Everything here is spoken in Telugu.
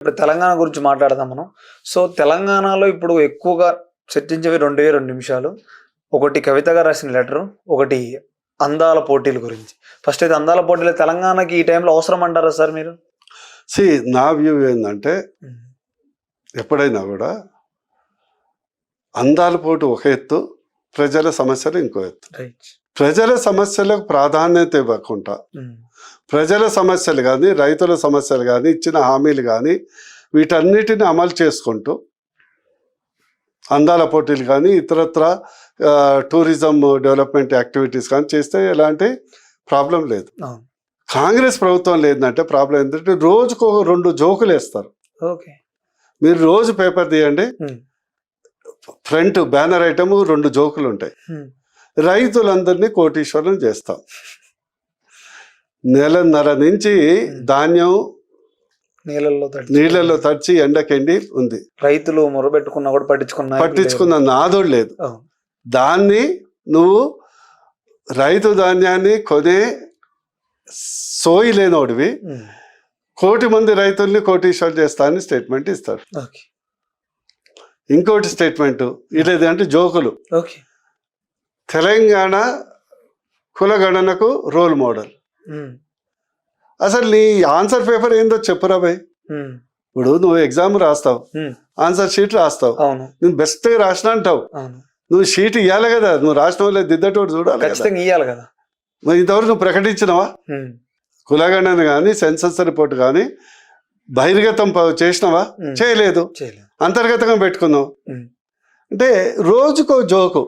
ఇప్పుడు తెలంగాణ గురించి మాట్లాడదాం మనం. సో, తెలంగాణలో ఇప్పుడు ఎక్కువగా చర్చించేవి 2 నిమిషాలు. ఒకటి కవిత గారు రాసిన లెటరు, ఒకటి అందాల పోటీల గురించి. ఫస్ట్ అయితే అందాల పోటీలు తెలంగాణకి ఈ టైంలో అవసరం అంటారా సార్ మీరు? నా వ్యూ ఏంటంటే ఎప్పుడైనా కూడా అందాల పోటీ ఒక ఎత్తు, ప్రజల సమస్యలు ఇంకో ఎత్తు. రైట్. ప్రజల సమస్యలకు ప్రాధాన్యత ఇవ్వకుండా ప్రజల సమస్యలు కానీ, రైతుల సమస్యలు కానీ, ఇచ్చిన హామీలు కానీ వీటన్నిటిని అమలు చేసుకుంటూ అందాల పోటీలు కానీ ఇతరత్ర టూరిజం డెవలప్మెంట్ యాక్టివిటీస్ కానీ చేస్తే ఎలాంటి ప్రాబ్లం లేదు. కాంగ్రెస్ ప్రభుత్వం లేదంటే ప్రాబ్లం ఏంటంటే రోజుకు 2 జోకులు వేస్తారు. ఓకే. మీరు రోజు పేపర్ తీయండి, ఫ్రంట్ బ్యానర్ ఐటమ్ 2 జోకులు ఉంటాయి. రైతులందరినీ కోటీశ్వరం చేస్తాం. నెలన్నర నుంచి ధాన్యం నీళ్ళల్లో తడిచి ఎండకెండి ఉంది. రైతులు మొరబెట్టుకున్నా కూడా పట్టించుకున్న నాదోడు లేదు. దాన్ని నువ్వు రైతు ధాన్యాన్ని కొనే సోయి లేనోడివి 1 కోటి మంది రైతుల్ని కోటీశ్వరం చేస్తా అని స్టేట్మెంట్ ఇస్తాడు. ఇంకోటి స్టేట్మెంట్ ఇదేంటే జోకులు. తెలంగాణ కులగణనకు రోల్ మోడల్. అసలు నీ ఆన్సర్ పేపర్ ఏందో చెప్పురా భయ్. ఇప్పుడు నువ్వు ఎగ్జామ్ రాస్తావు, ఆన్సర్ షీట్ రాస్తావు, నువ్వు బెస్ట్ రాసిన అంటావు. నువ్వు షీట్ ఇవ్వాలి కదా, నువ్వు రాసిన వాళ్ళే దిద్దటోడు చూడాలి కదా. మరి ఇంతవరకు నువ్వు ప్రకటించినవా? కులగణన కానీ సెన్సస్ రిపోర్ట్ కానీ బహిర్గతం చేసినవా? చేయలేదు. అంతర్గతంగా పెట్టుకున్నావు. అంటే రోజుకో జోకు.